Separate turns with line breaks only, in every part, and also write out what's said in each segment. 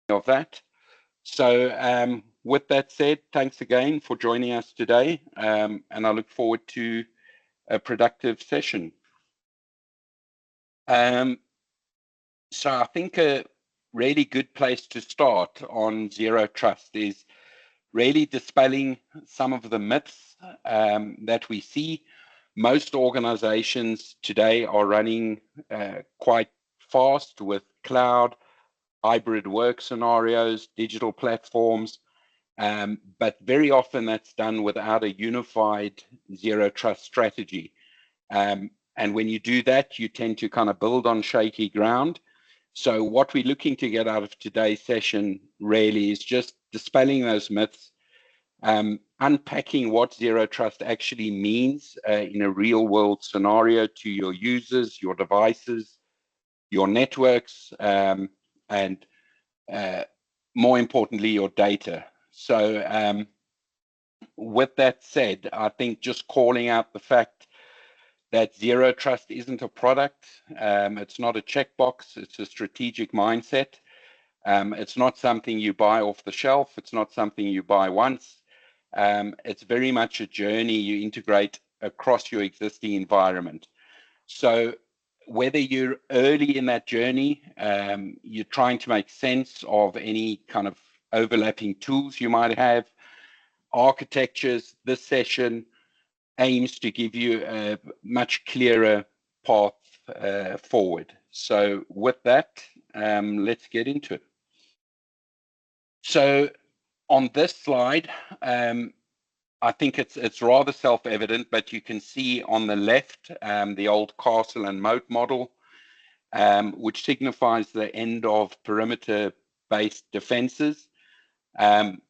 of that. So with that said, thanks again for joining us today, and I look forward to a productive session. So I think a really good place to start on zero trust is really dispelling some of the myths that we see. Most organizations today are running quite fast with cloud, hybrid work scenarios, digital platforms, but very often that's done without a unified zero trust strategy. And when you do that, you tend to kind of build on shaky ground. So what we're looking to get out of today's session really is just dispelling those myths, unpacking what zero trust actually means in a real world scenario to your users, your devices, your networks, and more importantly, your data. So with that said, I think just calling out the fact that zero trust isn't a product. It's not a checkbox. It's a strategic mindset. It's not something you buy off the shelf. It's not something you buy once. It's very much a journey you integrate across your existing environment. So whether you're early in that journey, you're trying to make sense of any kind of overlapping tools you might have, architectures, this session aims to give you a much clearer path forward. So with that, let's get into it. So on this slide, I think it's rather self-evident, but you can see on the left the old castle and moat model, which signifies the end of perimeter-based defenses.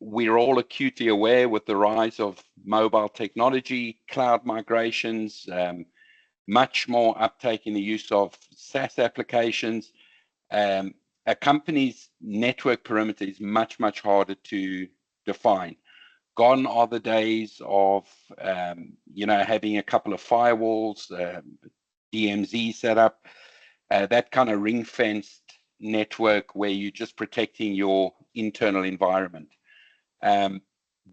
We're all acutely aware with the rise of mobile technology, cloud migrations, much more uptake in the use of SaaS applications. A company's network perimeter is much, much harder to define. Gone are the days of, having a couple of firewalls, DMZ set up, that kind of ring-fenced network where you're just protecting your internal environment.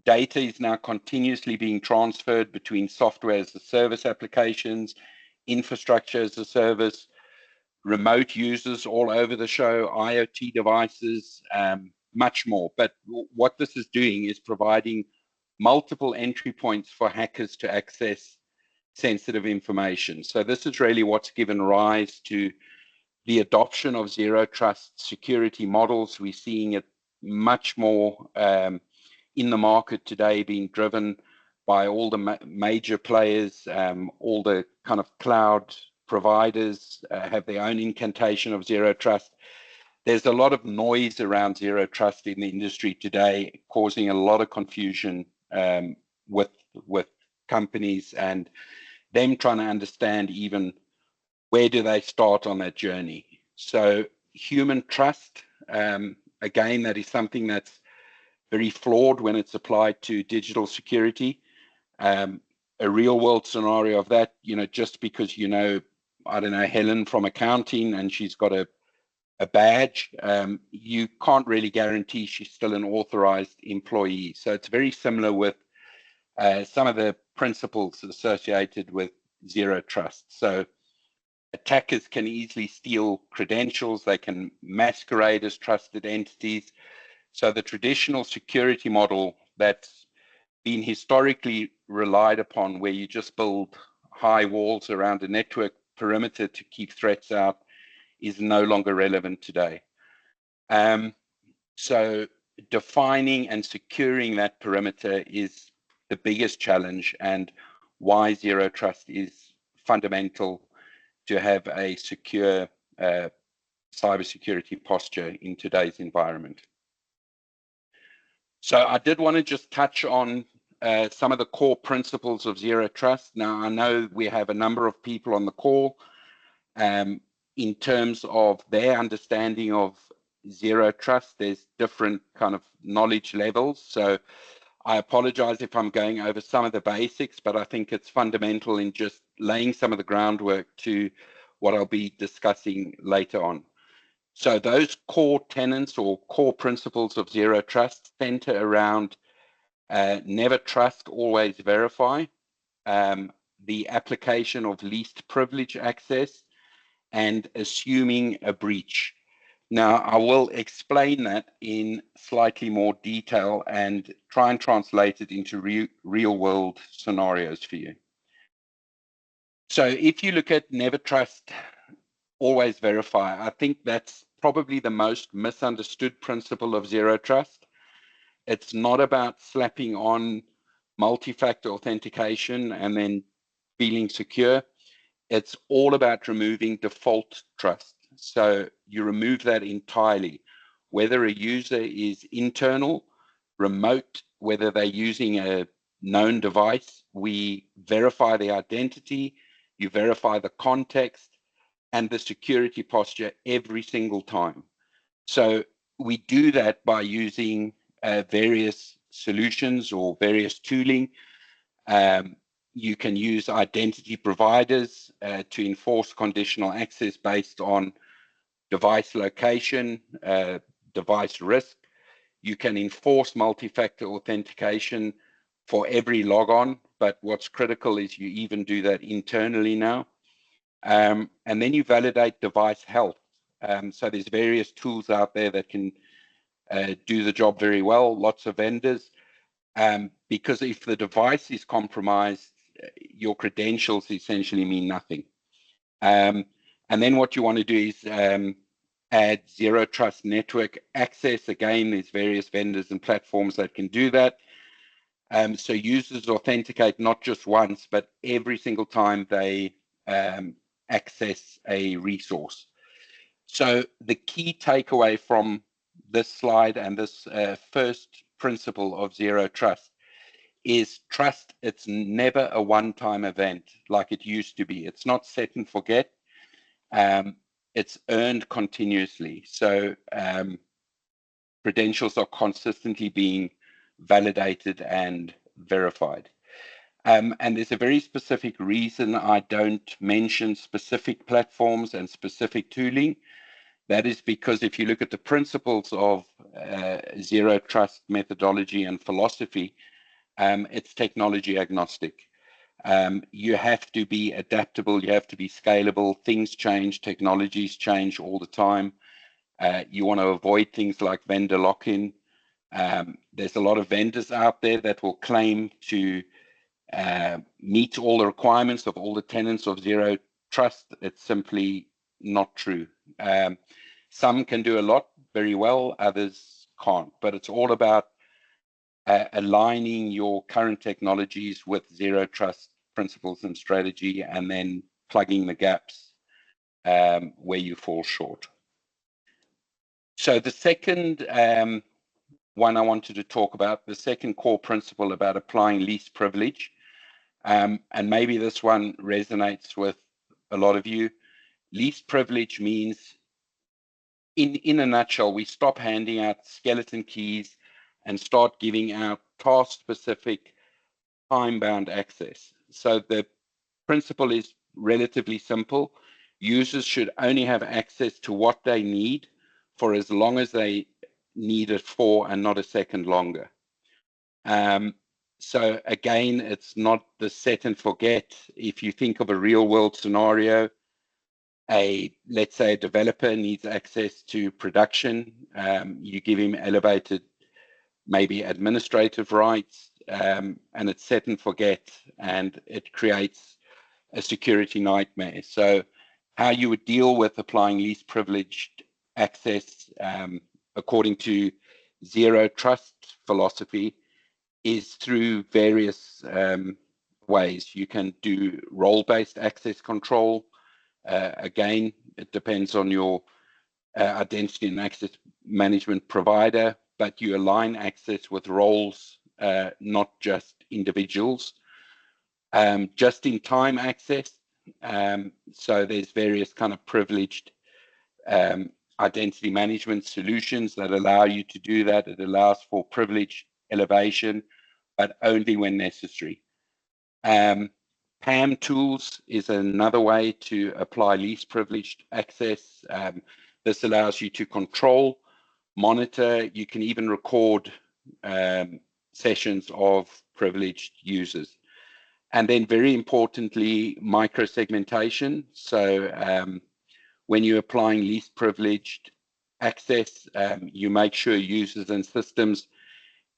Data is now continuously being transferred between software as a service applications, infrastructure as a service, remote users all over the show, IoT devices, much more. But what this is doing is providing multiple entry points for hackers to access sensitive information. So this is really what's given rise to the adoption of zero trust security models. We're seeing it much more in the market today, being driven by all the major players, all the kind of cloud providers have their own incantation of zero trust. There's a lot of noise around zero trust in the industry today, causing a lot of confusion with companies and them trying to understand even where do they start on that journey. So human trust, again, that is something that's very flawed when it's applied to digital security. A real world scenario of that, just because I don't know, Helen from accounting and she's got a badge, you can't really guarantee she's still an authorized employee. So it's very similar with some of the principles associated with zero trust. So attackers can easily steal credentials. They can masquerade as trusted entities. So the traditional security model that's been historically relied upon, where you just build high walls around a network perimeter to keep threats out, is no longer relevant today. So defining and securing that perimeter is the biggest challenge, and why zero trust is fundamental to have a secure cybersecurity posture in today's environment. So I did want to just touch on some of the core principles of zero trust. Now, I know we have a number of people on the call in terms of their understanding of zero trust. There's different kind of knowledge levels. So I apologize if I'm going over some of the basics, but I think it's fundamental in just laying some of the groundwork to what I'll be discussing later on. So those core tenets or core principles of zero trust center around never trust, always verify, the application of least privilege access, and assuming a breach. Now, I will explain that in slightly more detail and try and translate it into real world scenarios for you. So if you look at never trust, always verify, I think that's probably the most misunderstood principle of zero trust. It's not about slapping on multi-factor authentication and then feeling secure. It's all about removing default trust. So you remove that entirely, whether a user is internal, remote, whether they're using a known device, we verify the identity, you verify the context and the security posture every single time. So we do that by using various solutions or various tooling. You can use identity providers to enforce conditional access based on device location, device risk. You can enforce multi-factor authentication for every logon, but what's critical is you even do that internally now. And then you validate device health. So there's various tools out there that can do the job very well, lots of vendors. Because if the device is compromised, your credentials essentially mean nothing. And then what you want to do is add zero trust network access. Again, there's various vendors and platforms that can do that. So users authenticate not just once, but every single time they access a resource. So the key takeaway from this slide and this first principle of zero trust is trust. It's never a one-time event like it used to be. It's not set and forget. It's earned continuously. So credentials are consistently being validated and verified. And there's a very specific reason I don't mention specific platforms and specific tooling. That is because if you look at the principles of zero trust methodology and philosophy, it's technology agnostic. You have to be adaptable, you have to be scalable. Things change, technologies change all the time. You want to avoid things like vendor lock-in. There's a lot of vendors out there that will claim to meet all the requirements of all the tenets of zero trust. It's simply not true. Some can do a lot very well, others can't, but it's all about aligning your current technologies with zero trust principles and strategy, and then plugging the gaps where you fall short. So the second one I wanted to talk about, the second core principle about applying least privilege, and maybe this one resonates with a lot of you. Least privilege means, in a nutshell, we stop handing out skeleton keys and start giving out task-specific, time-bound access. So the principle is relatively simple. Users should only have access to what they need for as long as they need it for, and not a second longer. So again, it's not the set and forget. If you think of a real world scenario, let's say a developer needs access to production, you give him elevated, maybe administrative rights, and it's set and forget, and it creates a security nightmare. So how you would deal with applying least privileged access according to zero trust philosophy is through various ways. You can do role-based access control. Again, it depends on your identity and access management provider, but you align access with roles, not just individuals. Just-in-time access. So there's various kind of privileged identity management solutions that allow you to do that. It allows for privilege elevation, but only when necessary. PAM tools is another way to apply least privileged access. This allows you to control, monitor, you can even record sessions of privileged users. And then very importantly, micro-segmentation. So when you're applying least privileged access, you make sure users and systems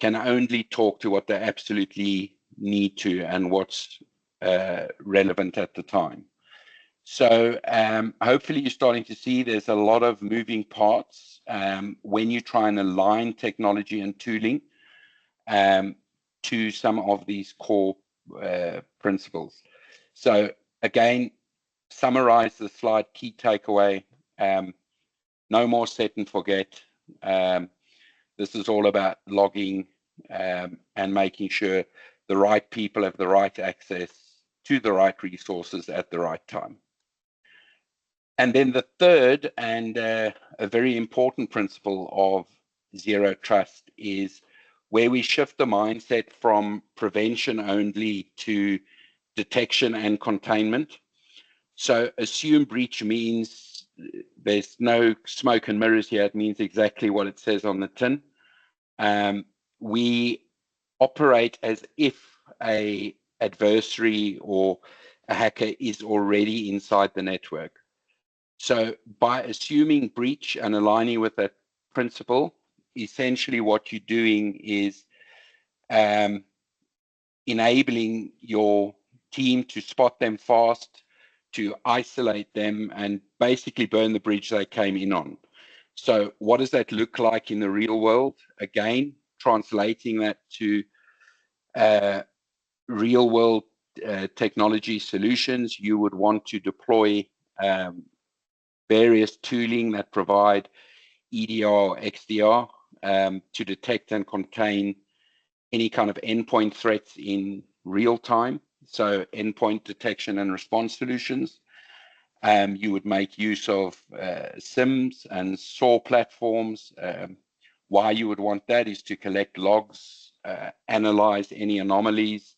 can only talk to what they absolutely need to and what's relevant at the time. So hopefully you're starting to see there's a lot of moving parts when you try and align technology and tooling to some of these core principles. So again, summarize the slide, key takeaway, no more set and forget. This is all about logging and making sure the right people have the right access to the right resources at the right time. And then the third and a very important principle of zero trust is where we shift the mindset from prevention only to detection and containment. So assume breach means there's no smoke and mirrors here. It means exactly what it says on the tin. We operate as if a adversary or a hacker is already inside the network. So by assuming breach and aligning with that principle, essentially what you're doing is enabling your team to spot them fast, to isolate them, and basically burn the bridge they came in on. So what does that look like in the real world? Again, translating that to real world technology solutions, you would want to deploy various tooling that provide EDR or XDR to detect and contain any kind of endpoint threats in real time. So endpoint detection and response solutions. You would make use of SIMs and SOAR platforms. Why you would want that is to collect logs, analyze any anomalies,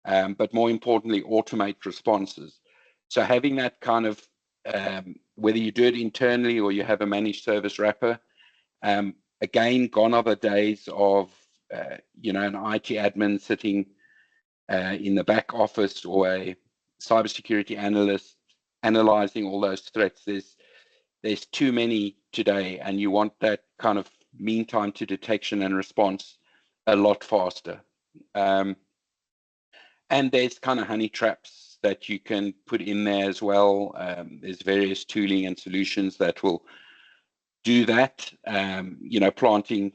but more importantly, automate responses. So having that kind of, whether you do it internally or you have a managed service wrapper, again, gone are the days of, an IT admin sitting in the back office or a cybersecurity analyst analyzing all those threats. There's too many today, and you want that kind of mean time to detection and response a lot faster. And there's kind of honey traps that you can put in there as well. There's various tooling and solutions that will do that. Planting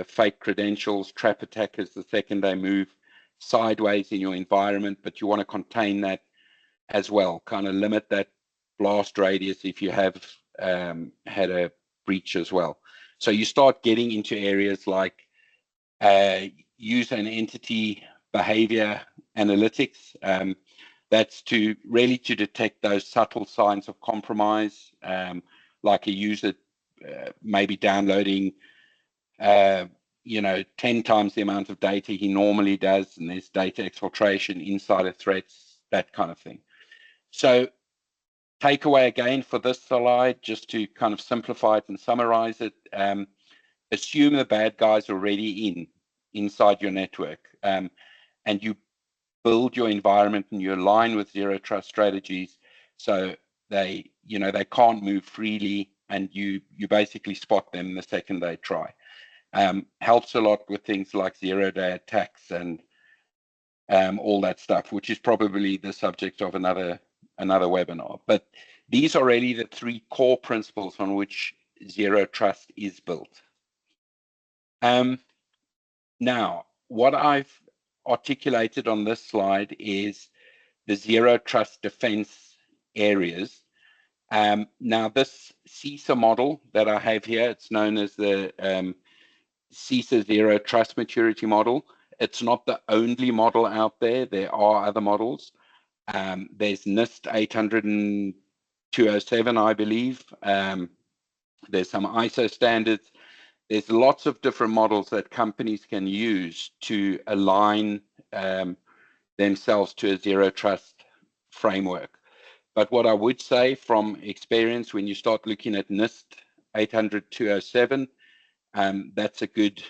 fake credentials, trap attackers the second they move sideways in your environment, but you want to contain that as well, kind of limit that blast radius if you have had a breach as well. So you start getting into areas like user and entity behavior analytics. That's to detect those subtle signs of compromise, like a user maybe downloading 10 times the amount of data he normally does, and there's data exfiltration, insider threats, that kind of thing. So takeaway again for this slide, just to kind of simplify it and summarize it, assume the bad guys are already inside your network, and you build your environment and you align with zero trust strategies so they can't move freely, and you basically spot them the second they try. Helps a lot with things like zero-day attacks and all that stuff, which is probably the subject of another webinar. But these are really the three core principles on which zero trust is built. Now, what I've articulated on this slide is the zero trust defense areas. Now, this CISA model that I have here, it's known as the CISA Zero Trust Maturity Model. It's not the only model out there. There are other models. There's NIST 800-207, I believe. There's some ISO standards. There's lots of different models that companies can use to align themselves to a zero trust framework. But what I would say from experience, when you start looking at NIST 800-207, that's a good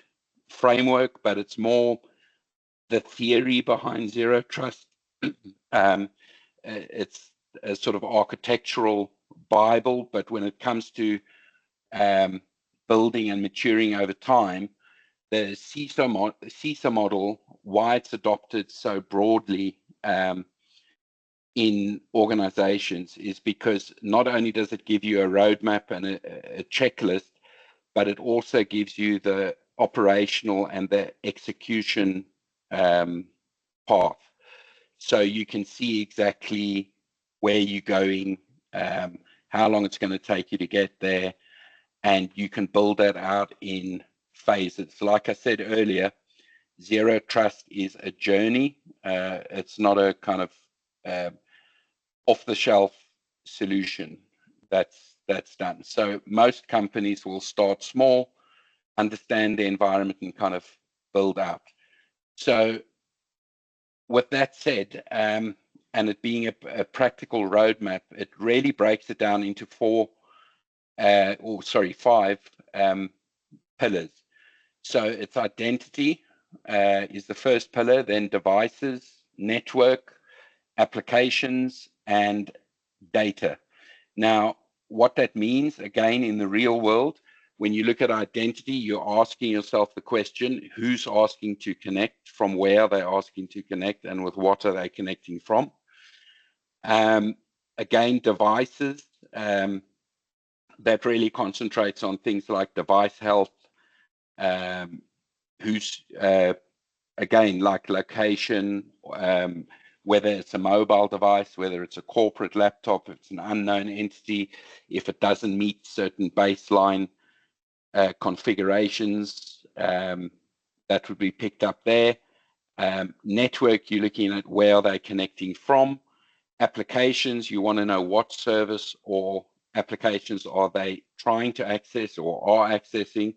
framework, but it's more the theory behind zero trust. It's a sort of architectural Bible, but when it comes to building and maturing over time, the CISA model, why it's adopted so broadly in organizations, is because not only does it give you a roadmap and a checklist, but it also gives you the operational and the execution path. So you can see exactly where you're going, how long it's going to take you to get there, and you can build that out in phases. Like I said earlier, zero trust is a journey. It's not a kind of off-the-shelf solution that's done. So most companies will start small, understand the environment, and kind of build out. So with that said, and it being a practical roadmap, it really breaks it down into five pillars. So it's identity is the first pillar, then devices, network, applications, and data. Now, what that means, again, in the real world, when you look at identity, you're asking yourself the question, who's asking to connect, from where are they asking to connect, and with what are they connecting from? Again, devices, that really concentrates on things like device health, who's, again, like location, whether it's a mobile device, whether it's a corporate laptop, if it's an unknown entity, if it doesn't meet certain baseline configurations, that would be picked up there. Network, you're looking at where are they connecting from. Applications, you want to know what service or applications are they trying to access or are accessing.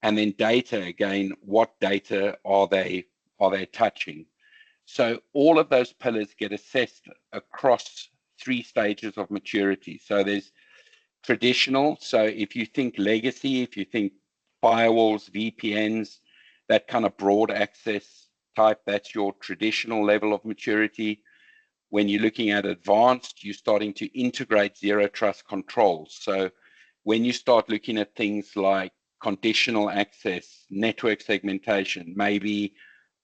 And then data, again, what data are they touching? So all of those pillars get assessed across 3 stages of maturity. So there's traditional. So if you think legacy, if you think firewalls, VPNs, that kind of broad access type, that's your traditional level of maturity. When you're looking at advanced, you're starting to integrate zero trust controls. So when you start looking at things like conditional access, network segmentation, maybe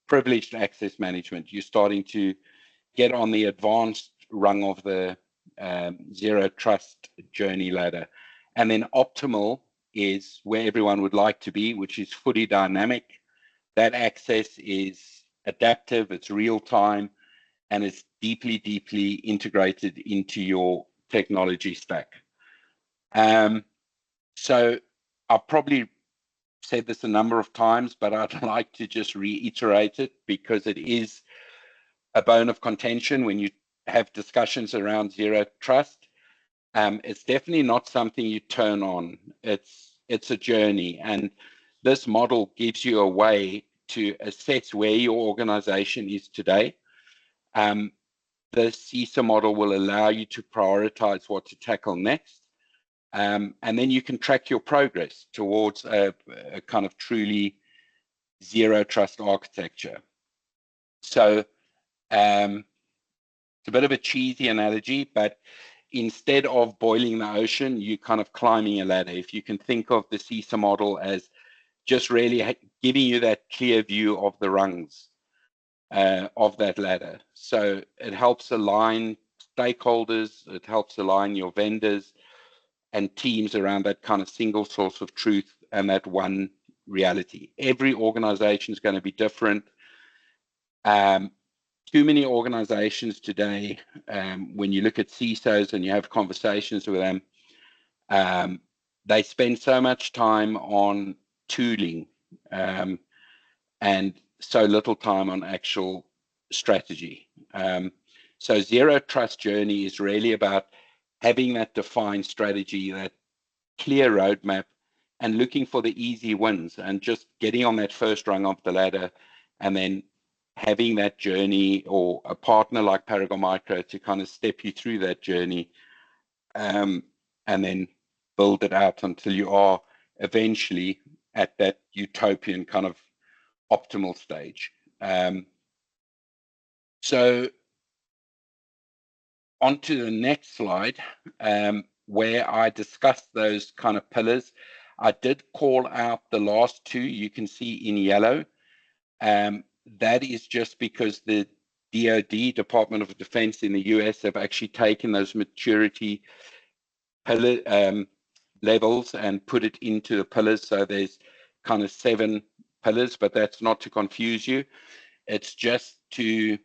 privileged access management, you're starting to get on the advanced rung of the zero trust journey ladder. And then optimal is where everyone would like to be, which is fully dynamic. That access is adaptive, it's real time, and it's deeply, deeply integrated into your technology stack. So I've probably said this a number of times, but I'd like to just reiterate it because it is a bone of contention when you have discussions around zero trust. It's definitely not something you turn on. It's a journey, and this model gives you a way to assess where your organization is today. The CISA model will allow you to prioritize what to tackle next. And then you can track your progress towards a kind of truly zero trust architecture. So it's a bit of a cheesy analogy, but instead of boiling the ocean, you're kind of climbing a ladder. If you can think of the CISA model as just really giving you that clear view of the rungs of that ladder. So it helps align stakeholders, it helps align your vendors and teams around that kind of single source of truth and that one reality. Every organization is going to be different. Too many organizations today, when you look at CISOs and you have conversations with them, they spend so much time on tooling and so little time on actual strategy. So zero trust journey is really about having that defined strategy, that clear roadmap, and looking for the easy wins and just getting on that first rung of the ladder and then having that journey, or a partner like Paragon Micro to kind of step you through that journey, and then build it out until you are eventually at that utopian kind of optimal stage. So on to the next slide, where I discussed those kind of pillars. I did call out the last two you can see in yellow. That is just because the DoD, Department of Defense in the US, have actually taken those maturity pillar levels and put it into the pillars. So there's kind of 7 pillars, but that's not to confuse you. It's just to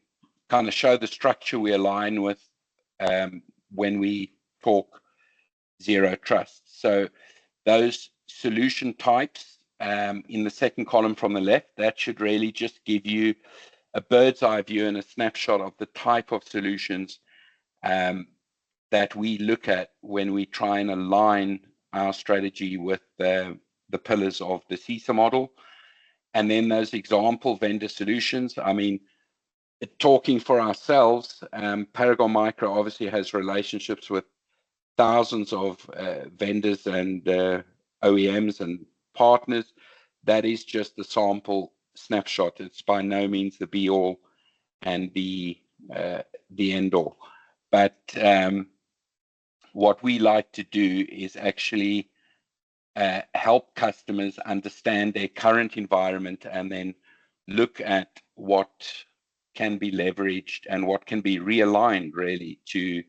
kind of show the structure we align with when we talk zero trust. So those solution types in the second column from the left, that should really just give you a bird's eye view and a snapshot of the type of solutions that we look at when we try and align our strategy with the pillars of the CISA model. And then those example vendor solutions, I mean, talking for ourselves, Paragon Micro obviously has relationships with thousands of vendors and OEMs and partners. That is just a sample snapshot. It's by no means the be all and the end all. But what we like to do is actually help customers understand their current environment and then look at what can be leveraged and what can be realigned really to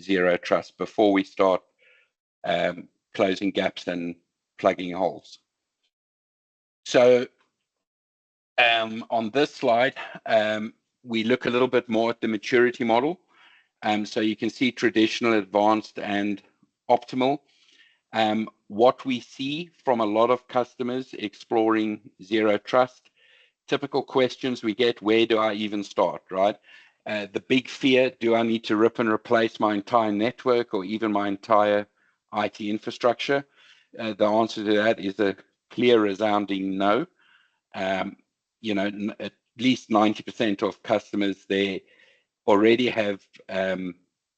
zero trust before we start closing gaps and plugging holes. So on this slide, we look a little bit more at the maturity model. So you can see traditional, advanced, and optimal. What we see from a lot of customers exploring zero trust, typical questions we get: where do I even start, right? The big fear: do I need to rip and replace my entire network or even my entire IT infrastructure? The answer to that is a clear, resounding no. You know, at least 90% of customers there already have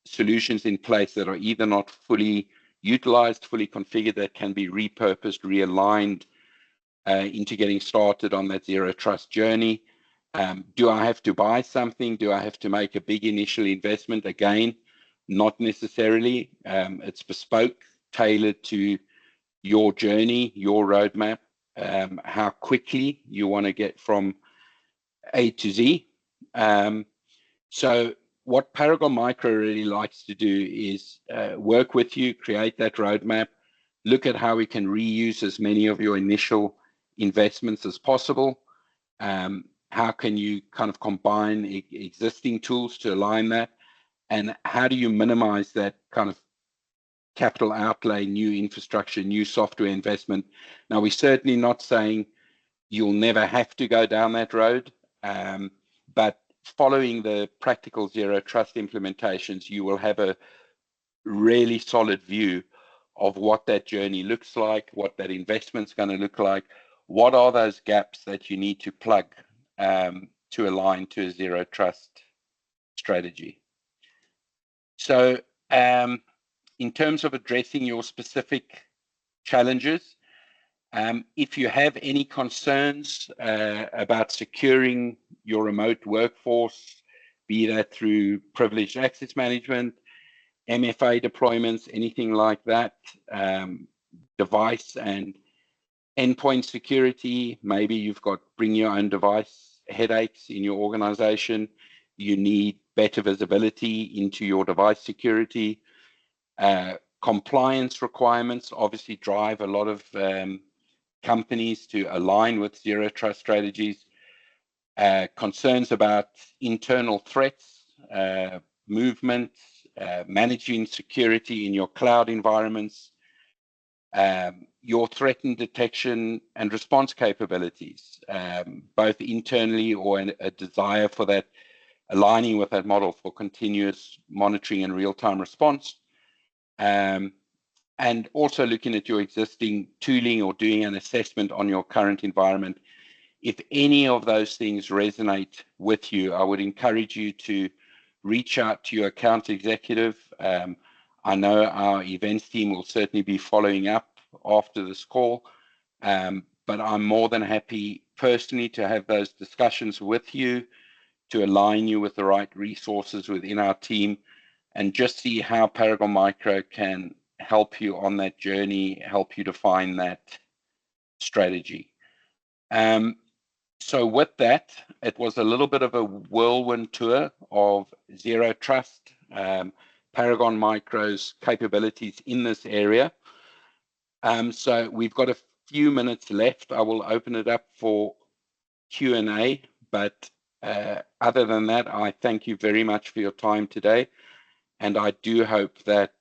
solutions in place that are either not fully utilized, fully configured, that can be repurposed, realigned into getting started on that zero trust journey. Do I have to buy something? Do I have to make a big initial investment? Again, not necessarily. It's bespoke, tailored to your journey, your roadmap, how quickly you want to get from A to Z. So what Paragon Micro really likes to do is work with you, create that roadmap, look at how we can reuse as many of your initial investments as possible. How can you kind of combine existing tools to align that? And how do you minimize that kind of capital outlay, new infrastructure, new software investment? Now, we're certainly not saying you'll never have to go down that road, but following the practical zero trust implementations, you will have a really solid view of what that journey looks like, what that investment's going to look like, what are those gaps that you need to plug to align to a zero trust strategy. So in terms of addressing your specific challenges, if you have any concerns about securing your remote workforce, be that through privileged access management, MFA deployments, anything like that, device and endpoint security, maybe you've got bring your own device headaches in your organization, you need better visibility into your device security. Compliance requirements obviously drive a lot of companies to align with zero trust strategies. Concerns about internal threats, movements, managing security in your cloud environments, your threat and detection and response capabilities, both internally or a desire for that, aligning with that model for continuous monitoring and real-time response. And also looking at your existing tooling or doing an assessment on your current environment. If any of those things resonate with you, I would encourage you to reach out to your account executive. I know our events team will certainly be following up after this call, but I'm more than happy personally to have those discussions with you, to align you with the right resources within our team, and just see how Paragon Micro can help you on that journey, help you define that strategy. So with that, it was a little bit of a whirlwind tour of Zero Trust, Paragon Micro's capabilities in this area. So we've got a few minutes left. I will open it up for Q&A, but other than that, I thank you very much for your time today. And I do hope that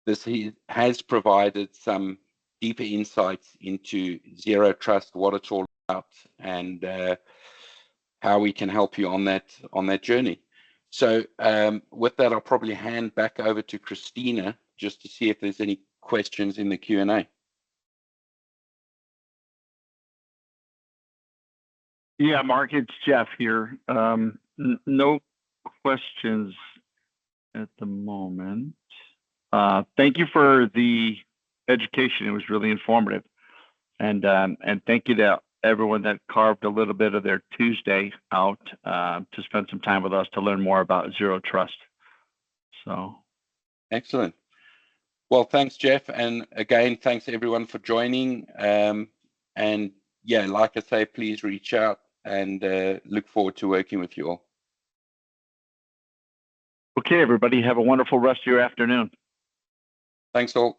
this has provided some deeper insights into Zero Trust, what it's all about, and how we can help you on that journey. So with that, I'll probably hand back over to Christina just to see if there's any questions in the Q&A.
Yeah, Mark, it's Jeff here. No questions at the moment. Thank you for the education. It was really informative. And thank you to everyone that carved a little bit of their Tuesday out to spend some time with us to learn more about Zero Trust. So
excellent. Well, thanks, Jeff. And again, thanks everyone for joining. And yeah, like I say, please reach out, and look forward to working with you all.
Okay, everybody, have a wonderful rest of your afternoon.
Thanks all.